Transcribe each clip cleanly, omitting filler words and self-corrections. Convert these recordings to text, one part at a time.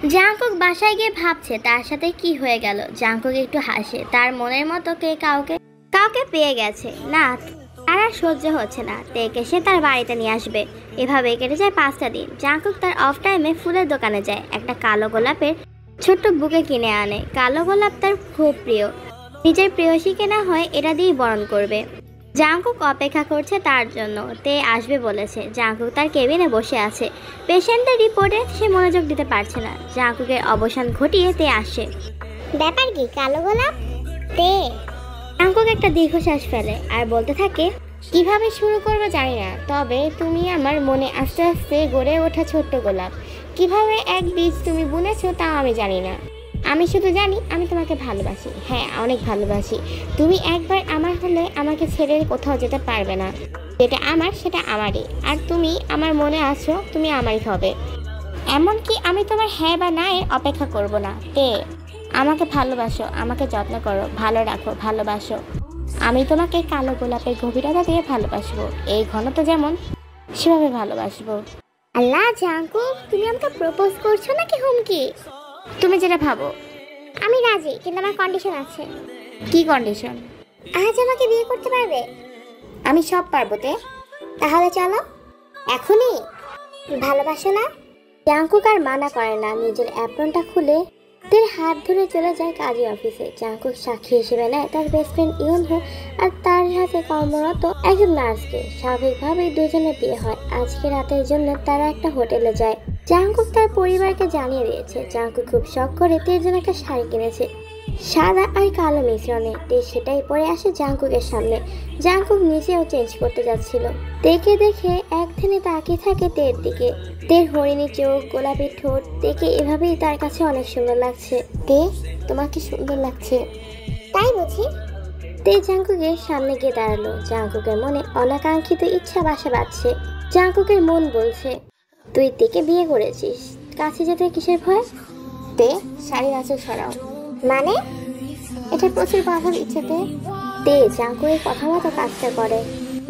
Jungkook বাসায় গিয়ে ভাবছে তার সাথে কি হয়ে গেল। জাংকুক একটু হাসে, তার মনের মতো কে কাউকে কাউকে পেয়ে গেছে। না, তার আর সহ্য হচ্ছে না। তেকে সে তার বাড়িতে নিয়ে আসবে। এভাবে কেটে যায় 5টা দিন। জাংকুক তার অফ টাইমে ফুলের দোকানে যায়, একটা কালো গোলাপের ছোট্ট বুকে কিনে আনে। কালো গোলাপ তার খুব প্রিয়, নিজের প্রেয়সীকে না হয় এটা দিয়েই বরণ করবে। জাংকুক অপেক্ষা করছে তার জন্য। তে আসবে বলেছে। জাংকুক তার কেবিনে বসে আছে, পেশেন্টের রিপোর্টে সে মনোযোগ দিতে পারছে না। জাংকুকের অবসান ঘটিয়ে তে আসে। ব্যাপার কি কালো গোলাপ? তে জাংকুক একটা দীর্ঘশ্বাস ফেলে আর বলতে থাকে, কিভাবে শুরু করবো জানি না, তবে তুমি আমার মনে আস্তে আস্তে গড়ে ওঠা ছোট্ট গোলাপ। কিভাবে এক বীজ তুমি বুনেছো তা আমি জানি না। আমি শুধু জানি আমি তোমাকে ভালোবাসি, হ্যাঁ অনেক ভালোবাসি। তুমি একবার আমার হলে আমাকে ছেড়ে কোথাও যেতে পারবে না। যেটা আমার সেটা আমারই, আর তুমি আমার মনে আছো, তুমি আমারই হবে। এমনকি আমি তোমার হ্যাঁ বা না এর অপেক্ষা করব না। তে আমাকে ভালোবাসো, আমাকে যত্ন করো, ভালো রাখো, ভালোবাসো। আমি তোমাকে কালো গোলাপের গভীরতা দিয়ে ভালোবাসবো, এই ঘনত্ব যেমন সেভাবে ভালোবাসবো। আল্লাহ জাংকুক, তুমি আমাকে প্রপোজ করছো নাকি হুমকি? তুমি যেটা ভাবো। আমি রাজি, কিন্তু আমার কন্ডিশন আছে। কি কন্ডিশন? আজ আমাকে বিয়ে করতে পারবে? আমি সব পারবো তে। তাহলে চলো এখনই। ভালোবাসো না? জাংকুক আর মানা করে না, নিজের অ্যাপ্রনটা খুলে তের হাত ধরে চলে যায় কাজী অফিসে। জাংকুক সাক্ষী হিসেবে নেয় তার বেস্ট ফ্রেন্ড ইউনহো আর তার সাথে কর্মরত একজন নার্সকে। স্বাভাবিকভাবেই দুজনে বিয়ে হয়। আজকে রাতের জন্য তারা একটা হোটেলে যায়। জাংকুক তার পরিবারকে জানিয়ে দিয়েছে। জাংকুক খুব শখ করে তের জন্য একটা শাড়ি কিনেছে, সাদা আর কালো মিশ্রণে। তে সেটাই পরে আসে জাংকুকের সামনে। জাংকুক নিজেও চেঞ্জ করতে যাচ্ছিল। তেকে দেখে এক ধ্যানে তাকিয়ে থাকে তের দিকে। তের হরিণী চোখ, গোলাপি ঠোঁট, তেকে এভাবেই তার কাছে অনেক সুন্দর লাগছে। তে তোমার কি সুন্দর লাগছে। তাই বুঝি? তে জাংকুকের সামনে গিয়ে দাঁড়ালো। জাংকুকের মনে অনাকাঙ্ক্ষিত ইচ্ছা বাসা বাঁধছে। জাংকুকের মন বলছে, তুই তেকে বিয়ে করেছিস, কাছে যেতে কিসের ভয়? তে শাড়ির আঁচল সরাও। মানে? এটা প্রচুর বাধার ইচ্ছেতে। তে জাংকুকের কথা মতো কাজটা করে।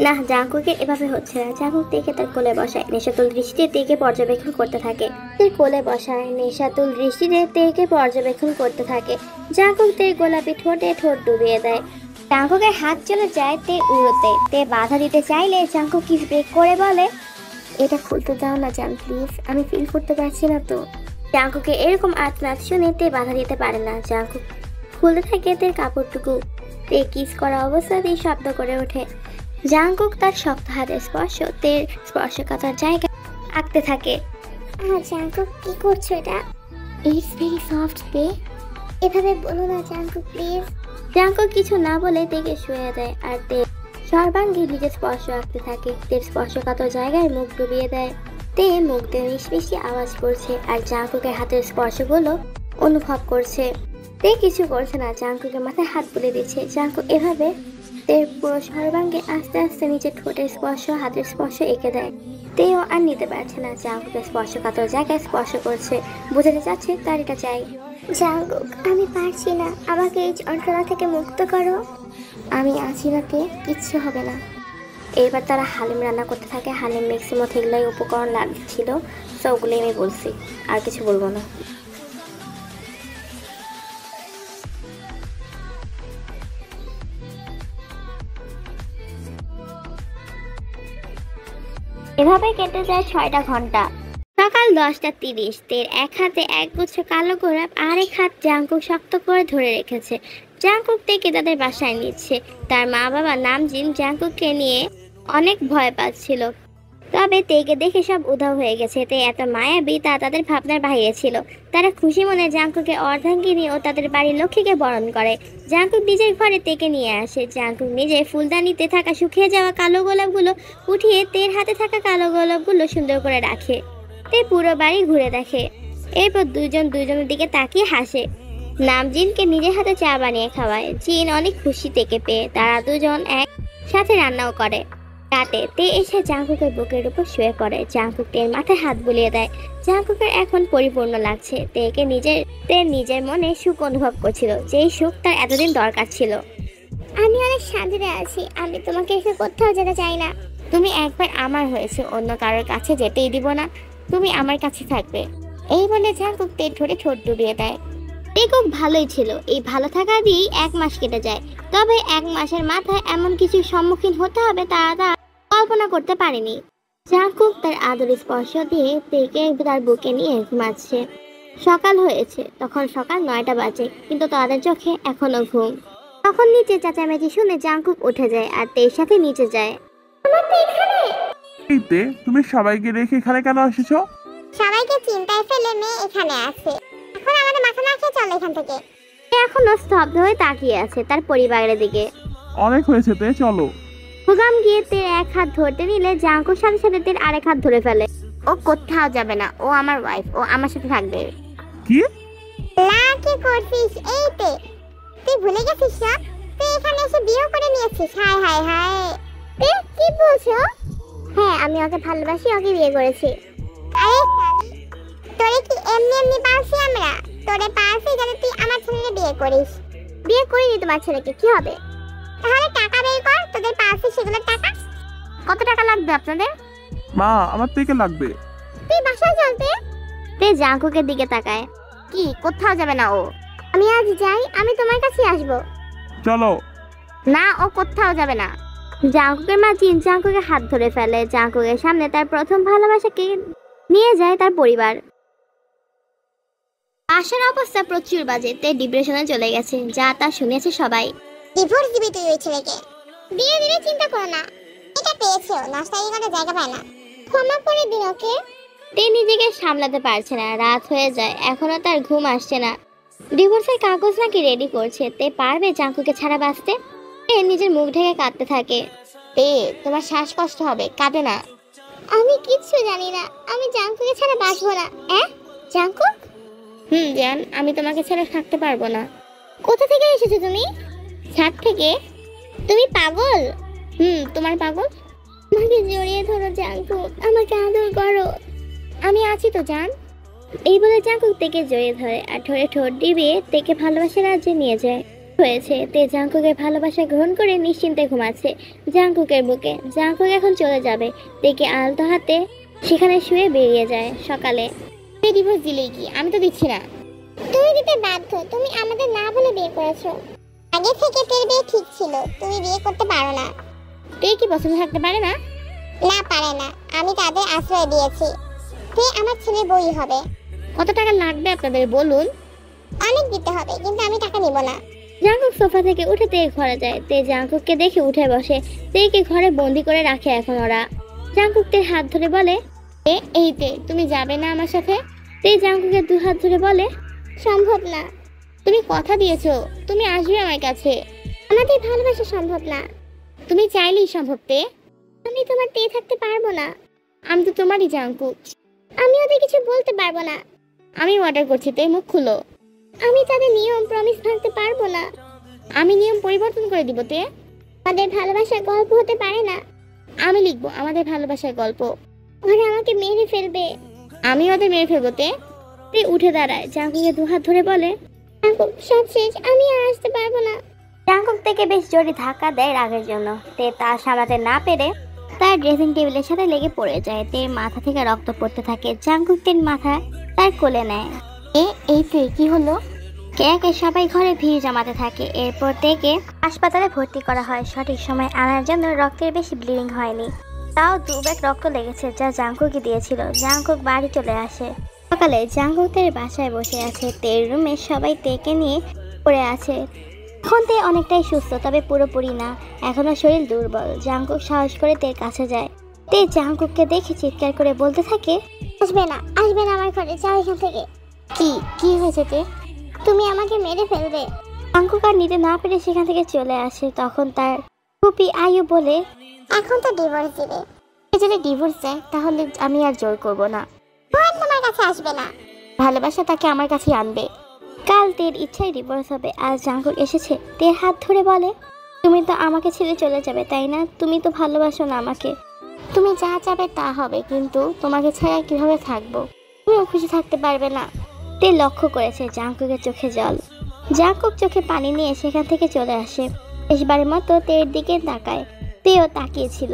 না, জাংকুকের এভাবে হচ্ছে না। জাংকুক তেকে তার কোলে বসায়, নেশাতুল দৃষ্টিতে তেকে পর্যবেক্ষণ করতে থাকে। তের কোলে বসায়, নেশাতুল দৃষ্টিতে তেকে পর্যবেক্ষণ করতে থাকে। জাংকুক তের গোলাপি ঠোঁটে ঠোঁট ডুবিয়ে দেয়। জাংকুকের হাত চলে যায় তে উড়োতে। তে বাধা দিতে চাইলে জাংকুক কিস ব্রেক করে বলে, এটা খুলতে দাও না জান প্লিজ, আমি ফিল করতে পারছি না তো। জাংকুকে এরকম আর্তনাদ শুনে তে বাধা দিতে পারে না। জাংকুক খুলতে থাকে তের কাপড়টুকু। তে কিস করা অবস্থাতেই শব্দ করে ওঠে। জাংকুক তার শক্ত হাতের স্পর্শ তের স্পর্শকাতর জায়গায় আঁকতে থাকে। জাংকুক কি করছো এটা? ইটস ভেরি সফট তে। এভাবে বলো না জাংকুক প্লিজ। জাংকুক কিছু না বলে তেকে শুয়ে দেয় আর তে সর্বাঙ্গে নিজের স্পর্শ আঁকতে থাকে। তের স্পর্শকাতর জায়গায় মুখ ডুবিয়ে দেয়। তে মুখ দিয়ে মিশমিশি আওয়াজ করছে আর জাংকুকের হাতের স্পর্শগুলো অনুভব করছে। তে কিছু করছে না, জাংকুকের মাথায় হাত বুলে দিচ্ছে। জাংকুক এভাবে তের পুরো সর্বাঙ্গে আস্তে আস্তে নিজের ঠোঁটের স্পর্শ, হাতের স্পর্শ এঁকে দেয়। তেও আর নিতে পারছে না, জাংকুকের স্পর্শকাতর জায়গায় স্পর্শ করছে, বোঝাতে চাচ্ছে তার এটা চাই। জাংকুক আমি পারছি না, আমাকে এই যন্ত্রণা থেকে মুক্ত করো। আমি আছি না তে, কিচ্ছু হবে না। এবার তারা হালিম রান্না করতে থাকে। হালিম ম্যাক্সিমাম এগুলাই উপকরণ লাগছিল, তো ওগুলোই আমি বলছি, আর কিছু বলবো না। এভাবে কেটে যায় 6টা ঘন্টা। সকাল 10টা 30। তের এক হাতে একগুচ্ছ কালো গোলাপ, আরেক হাত জাংকুক শক্ত করে ধরে রেখেছে। জাংকুক তেকে তাদের বাসায় নিচ্ছে। তার মা বাবা নামজিন জাংকুককে নিয়ে অনেক ভয় পাচ্ছিল, তবে তেকে দেখে সব উধাও হয়ে গেছে। তে এত মায়াবী তা তাদের ভাবনার বাইরে ছিল। তারা খুশি মনে জাংকুকে অর্ধাঙ্গিনী ও তাদের বাড়ির লক্ষ্মীকে বরণ করে। জাংকুক নিজের ঘরে তেকে নিয়ে আসে। জাংকুক নিজে ফুলদানিতে থাকা শুকিয়ে যাওয়া কালো গোলাপগুলো উঠিয়ে তের হাতে থাকা কালো গোলাপগুলো সুন্দর করে রাখে। তে পুরো বাড়ি ঘুরে দেখে, এরপর দুজন দুজনের দিকে তাকিয়ে হাসে। নামজিনকে নিজের হাতে চা বানিয়ে খাওয়ায়। জিন অনেক খুশি তেকে পেয়ে। তারা দুজন এক সাথে রান্নাও করে। রাতে তে এসে জাংকুকের বুকের উপর শুয়ে পড়ে। জাংকুক তের মাথায় হাত বুলিয়ে দেয়। জাংকুকের এখন পরিপূর্ণ লাগছে। তেকে নিজের মনে সুখ অনুভব করছিল, যেই সুখ তার এতদিন দরকার ছিল। আমি অনেক শান্তিতে আছি, আমি তোমাকে এসে কোথাও যেতে চাই না। তুমি একবার আমার হয়েছে, অন্য কারোর কাছে যেতেই দিব না। তুমি আমার কাছে থাকবে। এই বলে জাঙ্কুক তের ঠোঁটে ঠোঁট ডুবিয়ে দেয়। তে খুব ভালোই ছিল, এই ভালো থাকা দিয়েই 1 মাস কেটে যায়। তবে 1 মাসের মাথায় এমন কিছু সম্মুখীন হতে হবে তা কল্পনা করতে পারেনি। জাঙ্কুক তার আদরের স্পর্শ দিয়ে তেকে তার বুকে নিয়ে ঘুমাচ্ছে। সকাল হয়েছে, তখন সকাল 9টা বাজে, কিন্তু তাদের চোখে এখনো ঘুম। তখন নিচে চেঁচামেচি শুনে জাঙ্কুক উঠে যায় আর তের সাথে নিচে যায়। এই তে, তুমি সবাইকে রেখে এখানে কেন এসেছো? সবাইকে চিন্তায় ফেলে মেয়ে এখানে আছে। এখন আমাদের মাথা না খেয়ে চল এখান থেকে। সে এখনো স্তব্ধ হয়ে তাকিয়ে আছে তার পরিবারের দিকে। অনেক হয়েছে তে, চলো। হুগাম গিয়ে তের এক হাত ধরতে নিলে জাঙ্কুর সাথে সাথে তের আরেক হাত ধরে ফেলে। ও কোথাও যাবে না, ও আমার ওয়াইফ, ও আমার সাথে থাকবে। কি? কি করছিস? এই তে, তুই ভুলে গেছিস সব? তুই এখানে এসে বিয়ে করে নিয়েছিস। হায় হায় হায়। তে কি বলছো? হ্যাঁ, আমি ওকে ভালোবাসি, ওকে বিয়ে করেছি। আরে তোরে কি এমনি এমনি পালছি আমরা? তোরে পালছি যাতে তুই আমার ছেলেকে বিয়ে করিস। বিয়ে করিনি তোমার ছেলেকে, কি হবে? তাহলে টাকা বের কর, তোদের পালছি সেগুলোর টাকা। কত টাকা লাগবে আপনাদের? মা, আমার থেকে লাগবে। তুই বাসায় চলতে। তে জাঙ্কুকের দিকে তাকায়। কি কোথাও যাবে না ও? আমি আজ যাই, আমি তোমার কাছে আসবো। চলো। না, ও কোথাও যাবে না। জাঙ্কুকের মা জিন জাঙ্কুকের হাত ধরে ফেলে। জাঙ্কুকের সামনে তার প্রথম ভালোবাসাকে নিয়ে যায় তার পরিবার। আশার অবস্থা প্রচুর বাজে। তে ডিপ্রেশনে চলে গেছে, যা তা শুনেছে সবাই। ডিভোর্স দিবি তুই ওই ছেলেকে? দিয়ে দিলে চিন্তা করো না, এটা পেয়েছো, নাস্তায় কোনো জায়গা পায় না। ক্ষমা করে দিন ওকে। তে নিজেকে সামলাতে পারছে না, রাত হয়ে যায়, এখনো তার ঘুম আসছে না। ডিভোর্সের কাগজ নাকি রেডি করছে। তে পারবে জাঙ্কুকে ছাড়া বাঁচতে? তে নিজের মুখ ঢেকে কাঁদতে থাকে। তোমার শ্বাসকষ্ট হবে, কাঁদে না। আমি কিচ্ছু জানি না, আমি জাঙ্কুকে ছাড়া বাঁচবো না। জাঙ্কুক? জান, আমি তোমাকে ছেড়ে থাকতে পারবো না। কোথা থেকে এসেছো তুমি? ছাদ থেকে। তুমি পাগল? তোমার পাগল। আমাকে জড়িয়ে ধরো জাঙ্কুক, আমাকে আদর করো। আমি আছি তো জান। এই বলে জাঙ্কুক তেকে জড়িয়ে ধরে আর ঠোঁটে ঠোঁট ডিবিয়ে তেকে ভালোবাসার রাজ্যে নিয়ে যায়। হয়েছে, তে জাঙ্কুকের ভালোবাসা গ্রহণ করে নিশ্চিন্তে ঘুমাচ্ছে জাঙ্কুকের বুকে। জাঙ্কুক এখন চলে যাবে। তেকে আলতো হাতে সেখানে শুয়ে বেরিয়ে যায়। সকালে তুই ডিভোর্স দিলেই কি? আমি তো দিচ্ছি না। তুমি দিতে বাধ্য, তুমি আমাদের না বলে বিয়ে করেছো। আগে থেকে তোর বিয়ে ঠিক ছিল, তুমি বিয়ে করতে পারো না। তুই কি পছন্দ থাকতে পারে না? না পারে না, আমি তাদের আশ্রয় দিয়েছি। তুই আমার ছেলের বই হবে। কত টাকা লাগবে আপনাদের বলুন? অনেক দিতে হবে, কিন্তু আমি টাকা নিব না। জাঙ্কুক সোফা থেকে উঠে তে ঘরে যায়। তে জাঙ্কুককে দেখে উঠে বসে। তেকে ঘরে বন্দি করে রাখে এখন ওরা। জাঙ্কুক তের হাত ধরে বলে, এই তে, তুমি যাবে না আমার সাথে? তে জাঙ্কুকের 2 হাত ধরে বলে, সম্ভব না। তুমি কথা দিয়েছো, তুমি আসবে আমার কাছে। আমাদের ভালোবাসা সম্ভব না। তুমি চাইলেই সম্ভব তে। আমি তোমার তে থাকতে পারবো না। আমি তো তোমারই জাঙ্কুক। আমি ওদের কিছু বলতে পারবো না। আমি অর্ডার করছি তে, মুখ খুলো। আমি তাদের নিয়ম প্রমিস ভাঙতে পারবো না। আমি নিয়ম পরিবর্তন করে দিব তে। আমাদের ভালোবাসার গল্প হতে পারে না। আমি লিখবো আমাদের ভালোবাসার গল্প। ওরা আমাকে মেরে ফেলবে। আমি ওদের মেরে ফেলবো তে। তে উঠে দাঁড়ায়, জাঙ্কুকের 2 হাত ধরে বলে, জাঙ্কুক সব শেষ, আমি আর আসতে পারবো না। জাঙ্কুক থেকে বেশ জোরে ধাক্কা দেয় রাগের জন্য। তে তা সামলাতে না পেরে তার ড্রেসিং টেবিলের সাথে লেগে পড়ে যায়। তের মাথা থেকে রক্ত পড়তে থাকে। জাঙ্কুক তের মাথা তার কোলে নেয়। এই তে, কি হলো? একে সবাই ঘরে ভিড় জমাতে থাকে। এরপর তেকে হাসপাতালে ভর্তি করা হয়। সঠিক সময় আনার জন্য রক্তের বেশি ব্লিডিং হয়নি, তাও 2 ব্যাগ রক্ত লেগেছে, যা জাঙ্কুকই দিয়েছিল। জাঙ্কুক বাড়ি চলে আসে। সকালে জাঙ্কুক তের বাসায় বসে আছে। তের রুমে সবাই তেকে নিয়ে পড়ে আছে। এখন তে অনেকটাই সুস্থ, তবে পুরোপুরি না, এখনো শরীর দুর্বল। জাঙ্কুক সাহস করে তের কাছে যায়। তে জাঙ্কুককে দেখে চিৎকার করে বলতে থাকে, আসবে না, আসবে না আমার ঘরে, যাও এখান থেকে। কি হয়েছে তে? তুমি আমাকে মেরে ফেলবে। জাঙ্কুক আর নিতে না পেরে সেখান থেকে চলে আসে। তখন তার ফুপি আয়ু বলে, এখন তো ডিভোর্স দিবে। যদি ডিভোর্স দেয় তাহলে আমি আর জোর করব না। তোমার কাছে আসবে না, ভালোবাসা তাকে আমার কাছে আনবে। কাল তের ইচ্ছায় ডিভোর্স হবে। আজ জাঙ্কুক এসেছে। তের হাত ধরে বলে, তুমি তো আমাকে ছেড়ে চলে যাবে, তাই না? তুমি তো ভালোবাসো না আমাকে। তুমি যা চাবে তা হবে, কিন্তু তোমাকে ছাড়া কিভাবে থাকবো? তুমিও খুশি থাকতে পারবে না। তে লক্ষ্য করেছে জাঙ্কুকের চোখে জল। জাঙ্কুক চোখে পানি নিয়ে সেখান থেকে চলে আসে। শেষবারের মতো তের দিকে তাকায়। তেও তাকিয়েছিল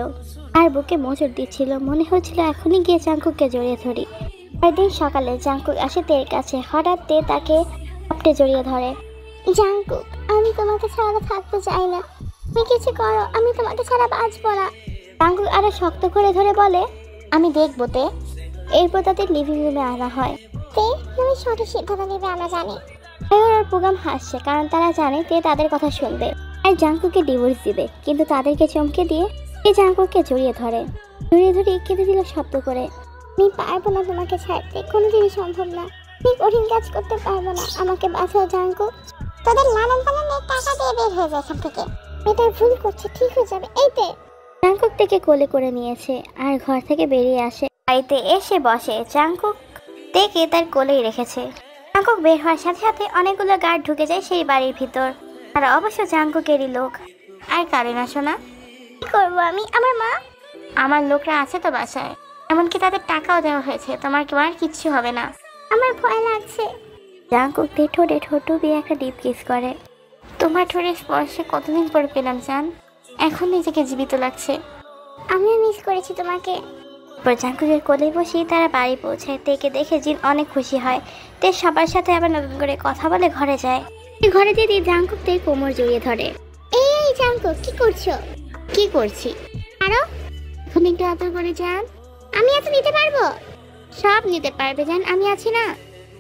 আর বুকে মোচড় দিচ্ছিল। মনে হচ্ছিল এখনই গিয়ে জাঙ্কুককে জড়িয়ে ধরি। পরদিন সকালে জাংকুক আসে তের কাছে। হঠাৎ তে তাকে আপটে জড়িয়ে ধরে। জাংকুক, আমি তোমাকে ছাড়া থাকতে চাই না, তুমি কিছু করো, আমি তোমাকে ছাড়া বাঁচবো না। জাংকুক আরো শক্ত করে ধরে বলে, আমি দেখবো তে। এরপর তাদের লিভিং রুমে আনা হয়। তে, তুমি সঠিক সিদ্ধান্ত নেবে আমরা জানি। আর প্রোগ্রাম হাসছে, কারণ তারা জানে তে তাদের কথা শুনবে আর জাংকুককে ডিভোর্স দিবে। কিন্তু তাদেরকে চমকে দিয়ে তে জাংকুককে জড়িয়ে ধরে, জড়িয়ে কেঁদে দিল শব্দ করে। আমি পারবো না তোমাকে ছাড়তে, কোনোদিনই সম্ভব না। আমি কঠিন কাজ করতে পারবো না, আমাকে বাঁচাও জাংকুক। তোদের লালন পালনের টাকা দিয়ে বের হয়ে যায় এখান থেকে, এটা ভুল করছে, ঠিক হয়ে যাবে। এইতে জাংকুক থেকে কোলে করে নিয়েছে আর ঘর থেকে বেরিয়ে আসে। বাড়িতে এসে বসে। জাংকুক দেখে তার কোলেই রেখেছে। জাংকুক বের হওয়ার সাথে সাথে অনেকগুলো গার্ড ঢুকে যায় সেই বাড়ির ভিতর। আর অবশ্য জাংকুকেরই লোক। আর কারে না শোনা, কি করবো আমি? আমার মা, আমার লোকরা আছে তো বাসায়, এমনকি তাদের টাকাও দেওয়া হয়েছে, তোমার কেউ আর কিচ্ছু হবে না। আমার ভয় লাগছে। জাংকুক ঠোঁটে ঠোঁট ডুবিয়ে একটা ডিপ কিস করে। তোমার ঠোঁটের স্পর্শে কতদিন পরে পেলাম জান, এখন নিজেকে জীবিত লাগছে। আমিও মিস করেছি তোমাকে। এরপর জাংকুকের কোলে বসেই তারা বাড়ি পৌঁছায়। তেকে দেখে জিন অনেক খুশি হয়। তে সবার সাথে আবার নতুন করে কথা বলে ঘরে যায়। ঘরে দিদি জাংকুক তে কোমর জড়িয়ে ধরে। এই জাংকুক, কি করছো? কি করছি? আরো এখন একটু আদর করে যান। আমি এত নিতে পারবো? সব নিতে পারবে জান, আমি আছি না।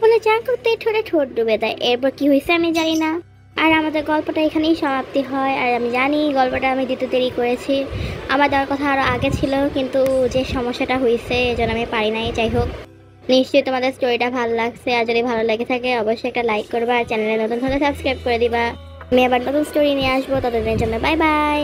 বলে জাংকুক তে ঠোঁটে ঠোঁট ডুবে দেয়। এরপর কি হয়েছে আমি জানি না। আর আমাদের গল্পটা এখানেই সমাপ্তি হয়। আর আমি জানি গল্পটা আমি দিতে দেরি করেছি, আমার দেওয়ার কথা আরও আগে ছিল, কিন্তু যে সমস্যাটা হয়েছে এজন্য আমি পারি নাই। যাই হোক, নিশ্চয়ই তোমাদের স্টোরিটা ভালো লাগছে। আর যদি ভালো লেগে থাকে অবশ্যই একটা লাইক করবা আর চ্যানেলে নতুন হলে সাবস্ক্রাইব করে দিবা। আমি আবার নতুন স্টোরি নিয়ে আসবো, ততদিনের জন্য বাই বাই।